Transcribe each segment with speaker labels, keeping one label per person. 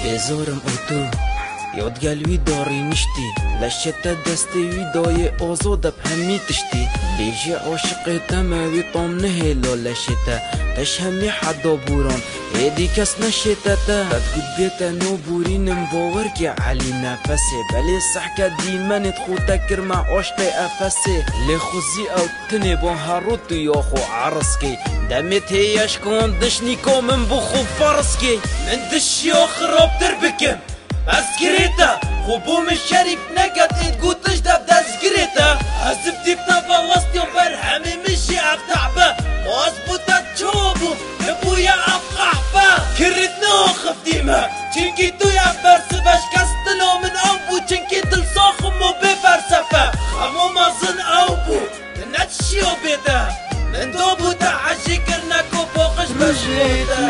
Speaker 1: بێزۆرم ئۆتۆ یادگەلوی داڕی نیشتی لە شێتە دەستێوی دایێ ئازۆ دەب هەمی تشتی بێژێ عاشقێ تەمەوی تۆم نهێلۆ لە شێتە تەش هەمی حەدا بوران هێدی کەس نەشێتەتە بەدگوت بێتە نۆ بورینم بۆ وەرگێ عەلی نەفەسێ بەلێ سەحکە دیمەنێت خوتە کرمە عۆشتێ ئەفەسێ لێ خوزی ئەو تنێ بۆ هەڕوت و یۆخۆ عەڕسکەی دەمێت هەیەشکۆن دشنی کۆ من بخۆ فەڕسکەی من دشیۆ خڕۆبتر بکەم ئەسگرێتە خۆ بۆ من شەریف نەکەت ئێت گوتش دەب دەستگرێتە ئەزب دیبتە بەڵەستیۆ بەر هەمێ مشی ئەفتەعبە واز بووتە چۆ بوو نبوویە ئەفقەحبە کردنەوە خفتیمە چینکی تویە بەرسە بەشکەستنۆ من ئەو بوو چینکی دڵسۆخم و بێ فەرسەفە خەمۆ مەزن ئەو بوو نەچشیۆ بێتە من دۆ بووتە عەشی کردنە کۆپۆقش بەژێتە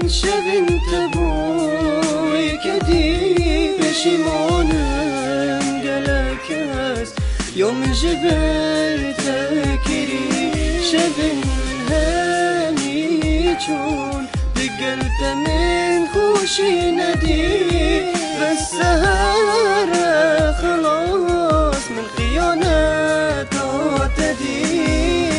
Speaker 2: شبن تبوي كدي بشيمونم قلكاس يوم جبل تكري شبن هاني جون بقلب من خوشي ندي بس سهرة خلاص من خيانات تدي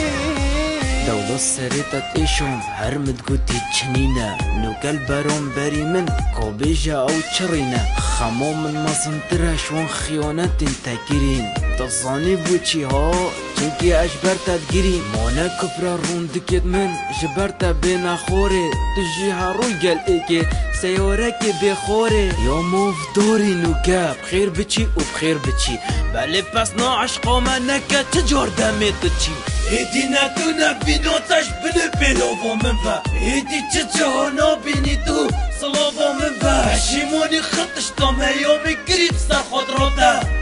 Speaker 1: دولو سريتت ايشون هرمت قوتي تشنينا نو قلبرون بري من كوبيجا او تشرينا خمو من مزنترا شون خيانات تاكرين تظاني بوچي ها چنكي اجبرتا تجري مونا كبرا روندكت من جبرتا بينا خوري تجي هاروي قال ايكي سيورك بخوري يومو في دوري نوكا بخير بچي وبخير بچي بلي بس نو عشقو منكا تجور دمي تجي هدينا تونا بينو تاش بنبيلو بو منفا هدي تجهونا بيني تو صلوبو منفا شيموني خطش طم يومي قريب سر خضروتا